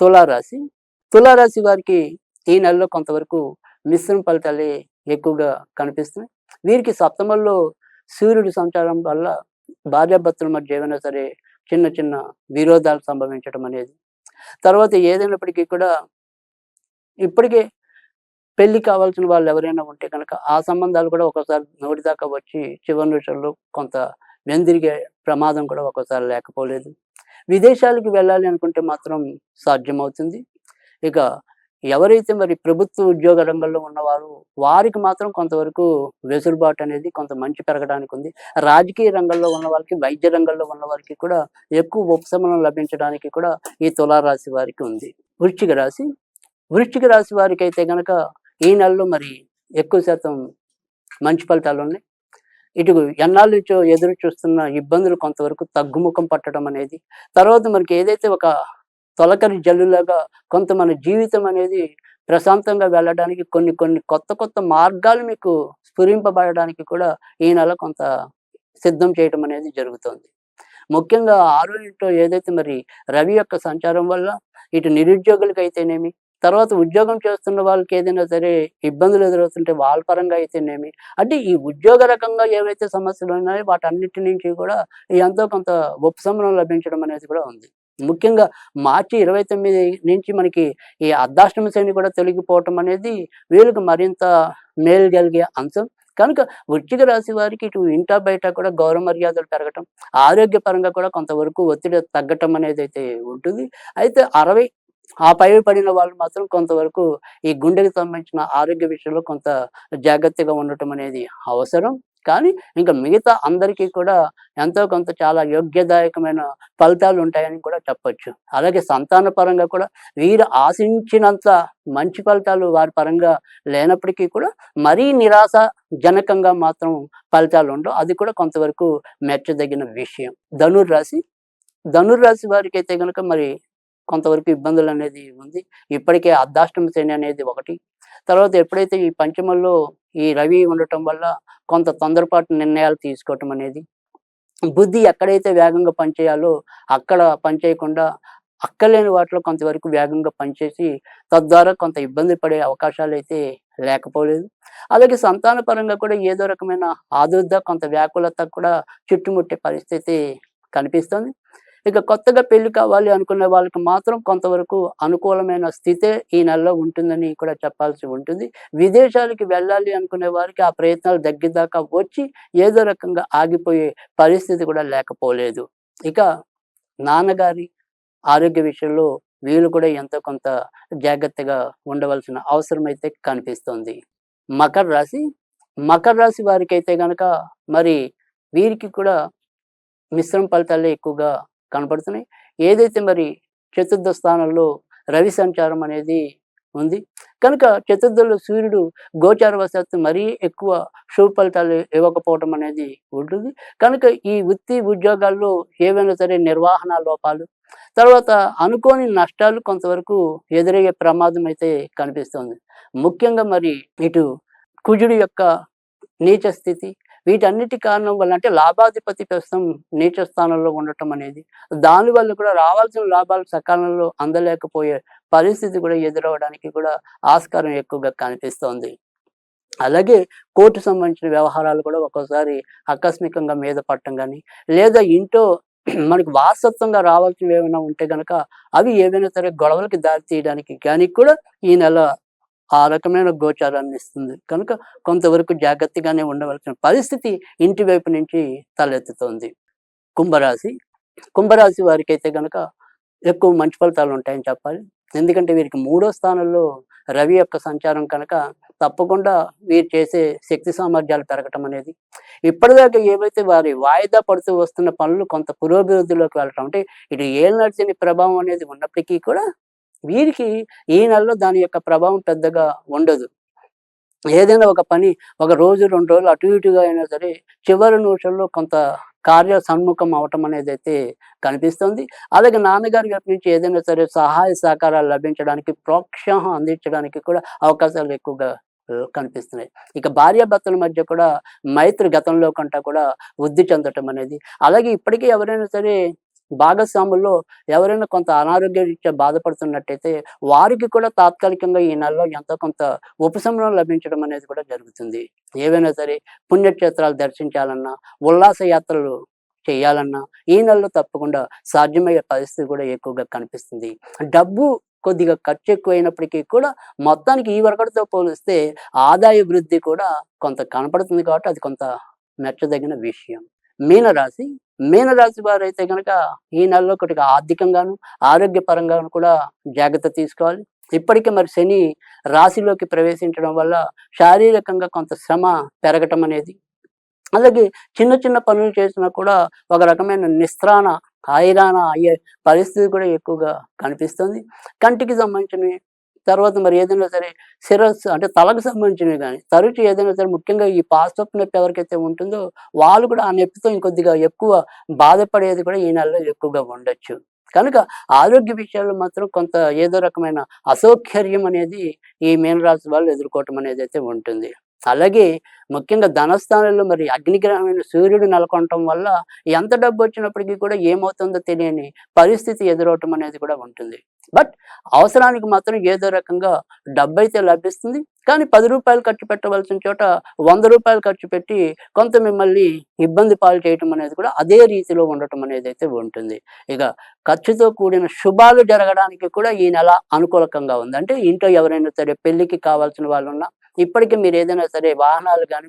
తులారాశి. తులారాశి వారికి ఈ నెలలో కొంతవరకు మిశ్రమ ఫలితాలే ఎక్కువగా కనిపిస్తున్నాయి. వీరికి సప్తమంలో సూర్యుడి సంచారం వల్ల భార్యాభర్తల మధ్య ఏమైనా సరే చిన్న చిన్న విరోధాలు సంభవించడం అనేది. తర్వాత ఏదైనప్పటికీ కూడా ఇప్పటికే పెళ్లి కావాల్సిన వాళ్ళు ఎవరైనా ఉంటే గనక ఆ సంబంధాలు కూడా ఒక్కోసారి నోటి దాకా వచ్చి చివరి నిమిషంలో కొంత వెందిరిగే ప్రమాదం కూడా ఒక్కోసారి లేకపోలేదు. విదేశాలకు వెళ్ళాలి అనుకుంటే మాత్రం సాధ్యమవుతుంది. ఇక ఎవరైతే మరి ప్రభుత్వ ఉద్యోగ రంగంలో ఉన్నవారో వారికి మాత్రం కొంతవరకు వెసులుబాటు అనేది కొంత మంచి పెరగడానికి ఉంది. రాజకీయ రంగంలో ఉన్న వాళ్ళకి, వైద్య రంగంలో ఉన్న వారికి కూడా ఎక్కువ ఉపశమనం లభించడానికి కూడా ఈ తులారాశి వారికి ఉంది. వృశ్చిక రాశి. వృశ్చిక రాశి వారికైతే గనక ఈ నెలలో మరి ఎక్కువ శాతం మంచి ఫలితాలున్నాయి. ఇటు ఎన్నాళ్ళ నుంచో ఎదురు చూస్తున్న ఇబ్బందులు కొంతవరకు తగ్గుముఖం పట్టడం అనేది, తర్వాత మనకి ఏదైతే ఒక తొలకరి జల్లులాగా కొంత మన జీవితం అనేది ప్రశాంతంగా వెళ్ళడానికి కొన్ని కొన్ని కొత్త కొత్త మార్గాలు మీకు స్ఫురింపబడడానికి కూడా ఈ నెల కొంత సిద్ధం చేయడం అనేది జరుగుతుంది. ముఖ్యంగా ఆరో ఇంట్లో ఏదైతే మరి రవి యొక్క సంచారం వల్ల ఇటు నిరుద్యోగులకైతేనేమి, తర్వాత ఉద్యోగం చేస్తున్న వాళ్ళకి ఏదైనా సరే ఇబ్బందులు ఎదురవుతుంటే వాళ్ళ పరంగా అయితేనేమి, అంటే ఈ ఉద్యోగ రకంగా ఏవైతే సమస్యలు ఉన్నాయో వాటన్నిటి నుంచి కూడా ఎంతో కొంత ఉపశమనం లభించడం అనేది కూడా ఉంది. ముఖ్యంగా మార్చి 29 నుంచి మనకి ఈ అర్ధాష్టమ శని కూడా తొలగిపోవటం అనేది వీళ్ళకి మరింత మేలు కలిగే అంశం. కనుక వృశ్చిక రాశి వారికి ఇటు ఇంటా బయట కూడా గౌరవ మర్యాదలు పెరగటం, ఆరోగ్యపరంగా కూడా కొంతవరకు ఒత్తిడి తగ్గటం అనేది అయితే ఉంటుంది. అయితే 60 ఆ పై పడిన వాళ్ళు మాత్రం కొంతవరకు ఈ గుండెకి సంబంధించిన ఆరోగ్య విషయంలో కొంత జాగ్రత్తగా ఉండటం అనేది అవసరం. కానీ ఇంకా మిగతా అందరికీ కూడా ఎంతో కొంత చాలా యోగ్యదాయకమైన ఫలితాలు ఉంటాయని కూడా చెప్పొచ్చు. అలాగే సంతాన పరంగా కూడా వీరు ఆశించినంత మంచి ఫలితాలు వారి పరంగా లేనప్పటికీ కూడా మరీ నిరాశజనకంగా మాత్రం ఫలితాలు ఉండవు. అది కూడా కొంతవరకు మెచ్చదగిన విషయం. ధనుర్రాశి. ధనుర్రాశి వారికైతే గనుక మరి కొంతవరకు ఇబ్బందులనేది ఉంది. ఇప్పటికే అర్ధాష్టమ శని అనేది ఒకటి. తర్వాత ఎప్పుడైతే ఈ పంచమంలో ఈ రవి ఉండటం వల్ల కొంత తొందరపాటు నిర్ణయాలు తీసుకోవటం అనేది, బుద్ధి ఎక్కడైతే వేగంగా పనిచేయాలో అక్కడ పనిచేయకుండా అక్కర్లేని వాటిలో కొంతవరకు వేగంగా పనిచేసి తద్వారా కొంత ఇబ్బంది పడే అవకాశాలైతే లేకపోలేదు. అలాగే సంతాన పరంగా కూడా ఏదో రకమైన ఆదుర్ద, కొంత వ్యాకులత కూడా చుట్టుముట్టే పరిస్థితి కనిపిస్తుంది. ఇక కొత్తగా పెళ్లి కావాలి అనుకునే వాళ్ళకి మాత్రం కొంతవరకు అనుకూలమైన స్థితే ఈ నెలలో ఉంటుందని కూడా చెప్పాల్సి ఉంటుంది. విదేశాలకి వెళ్ళాలి అనుకునే వారికి ఆ ప్రయత్నాలు దగ్గరదాకా వచ్చి ఏదో రకంగా ఆగిపోయే పరిస్థితి కూడా లేకపోలేదు. ఇక నాన్నగారి ఆరోగ్య విషయంలో వీళ్ళు కూడా ఎంతో కొంత జాగ్రత్తగా ఉండవలసిన అవసరం అయితే కనిపిస్తుంది. మకర రాశి. మకర రాశి వారికైతే గనక మరి వీరికి కూడా మిశ్రమ ఫలితాలే ఎక్కువగా కనపడుతున్నాయి. ఏదైతే మరి చతుర్థ స్థానంలో రవి సంచారం అనేది ఉంది. కనుక చతుర్థంలో సూర్యుడు గోచారవశాత్తు మరీ ఎక్కువ శుభ ఫలితాలు ఇవ్వకపోవడం అనేది ఉంటుంది. కనుక ఈ వృత్తి ఉద్యోగాల్లో ఏవైనా సరే నిర్వహణ లోపాలు, తర్వాత అనుకోని నష్టాలు కొంతవరకు ఎదురయ్యే ప్రమాదం అయితే కనిపిస్తుంది. ముఖ్యంగా మరి ఇటు కుజుడు యొక్క నీచ స్థితి, వీటన్నిటి కారణం వల్ల అంటే లాభాధిపతి ప్రస్తుతం నీచ స్థానంలో ఉండటం అనేది, దానివల్ల కూడా రావాల్సిన లాభాలు సకాలంలో అందలేకపోయే పరిస్థితి కూడా ఎదురవ్వడానికి కూడా ఆస్కారం ఎక్కువగా కనిపిస్తోంది. అలాగే కోర్టు సంబంధించిన వ్యవహారాలు కూడా ఒక్కోసారి ఆకస్మికంగా మీద పడటం కానీ, లేదా ఇంట్లో మనకు వారసత్వంగా రావాల్సినవి ఏమైనా ఉంటే గనక అవి ఏవైనా సరే గొడవలకి దారి తీయడానికి కానీ కూడా ఈ నెల ఆ రకమైన గోచారాన్ని ఇస్తుంది. కనుక కొంతవరకు జాగ్రత్తగానే ఉండవలసిన పరిస్థితి ఇంటి వైపు నుంచి తలెత్తుతోంది. కుంభరాశి. కుంభరాశి వారికైతే గనక ఎక్కువ మంచి ఫలితాలు ఉంటాయని చెప్పాలి. ఎందుకంటే వీరికి 3వ స్థానంలో రవి యొక్క సంచారం కనుక తప్పకుండా వీరు చేసే శక్తి సామర్థ్యాలు పెరగటం అనేది, ఇప్పటిదాకా ఏవైతే వారి వాయిదా పడుతూ వస్తున్న పనులు కొంత పురోభివృద్ధిలోకి వెళ్ళటం, అంటే ఇటు ఏలినాటి ప్రభావం అనేది ఉన్నప్పటికీ కూడా వీరికి ఈ నెలలో దాని యొక్క ప్రభావం పెద్దగా ఉండదు. ఏదైనా ఒక పని ఒక రోజు 2 రోజులు అటు ఇటుగా అయినా సరే చివరి నిమిషంలో కొంత కార్య సన్ముఖం అవటం అనేది అయితే కనిపిస్తుంది. అలాగే నాన్నగారి వైపు నుంచి ఏదైనా సరే సహాయ సహకారాలు లభించడానికి, ప్రోత్సాహం అందించడానికి కూడా అవకాశాలు ఎక్కువగా కనిపిస్తున్నాయి. ఇక భార్యాభర్తల మధ్య కూడా మైత్రి గతంలో కంటే కూడా వృద్ధి చెందటం అనేది, అలాగే ఇప్పటికీ ఎవరైనా సరే భాగస్వాముల్లో ఎవరైనా కొంత అనారోగ్య రీత్యా బాధపడుతున్నట్టయితే వారికి కూడా తాత్కాలికంగా ఈ నెలలో ఎంతో కొంత ఉపశమనం లభించడం అనేది కూడా జరుగుతుంది. ఏవైనా సరే పుణ్యక్షేత్రాలు దర్శించాలన్నా, ఉల్లాస యాత్రలు చేయాలన్నా ఈ నెలలో తప్పకుండా సాధ్యమయ్యే పరిస్థితి కూడా ఎక్కువగా కనిపిస్తుంది. డబ్బు కొద్దిగా ఖర్చు ఎక్కువైనప్పటికీ కూడా మొత్తానికి ఈ వరకటితో పోలిస్తే ఆదాయ వృద్ధి కూడా కొంత కనపడుతుంది కాబట్టి అది కొంత మెచ్చదగిన విషయం. మీనరాశి, మీనరాశి వారైతే గనక ఈ నెలలో కొద్దిగా ఆర్థికంగాను, ఆరోగ్యపరంగాను కూడా జాగ్రత్త తీసుకోవాలి. ఇప్పటికే మరి శని రాశిలోకి ప్రవేశించడం వల్ల శారీరకంగా కొంత శ్రమ పెరగటం అనేది, అలాగే చిన్న చిన్న పనులు చేసినా కూడా ఒక రకమైన నిస్త్రాణ, హైరాణ అయ్యే పరిస్థితి కూడా ఎక్కువగా కనిపిస్తుంది. కంటికి సంబంధించినవి, తర్వాత మరి ఏదైనా సరే శిరస్సు అంటే తలకు సంబంధించినవి గానీ, తరచు ఏదైనా సరే ముఖ్యంగా ఈ పార్శ్వపు నొప్పి ఎవరికైతే ఉంటుందో వాళ్ళు కూడా ఆ నొప్పితో ఇంకొద్దిగా ఎక్కువ బాధపడేది కూడా ఈ నెలలో ఎక్కువగా ఉండొచ్చు. కనుక ఆరోగ్య విషయాల్లో మాత్రం కొంత ఏదో రకమైన అసౌకర్యం అనేది ఈ మీనరాశి వాళ్ళు ఎదుర్కోవటం అనేదైతే ఉంటుంది. అలాగే ముఖ్యంగా ధనస్థానంలో మరి అగ్నిగ్రహమైన సూర్యుడు నెలకొనటం వల్ల ఎంత డబ్బొచ్చినప్పటికీ కూడా ఏమవుతుందో తెలియని పరిస్థితి ఎదురవ్వటం అనేది కూడా ఉంటుంది. బట్ అవసరానికి మాత్రం ఏదో రకంగా డబ్బైతే లభిస్తుంది. కానీ రూ. 10 ఖర్చు పెట్టవలసిన చోట రూ. 100 ఖర్చు పెట్టి కొంత మిమ్మల్ని ఇబ్బంది పాలు చేయటం అనేది కూడా అదే రీతిలో ఉండటం అనేదైతే ఉంటుంది. ఇక ఖర్చుతో కూడిన శుభాలు జరగడానికి కూడా ఈ నెల అనుకూలకంగా ఉంది. అంటే ఇంట్లో ఎవరైనా సరే పెళ్ళికి కావాల్సిన వాళ్ళున్నా, ఇప్పటికే మీరు ఏదైనా సరే వాహనాలు గానీ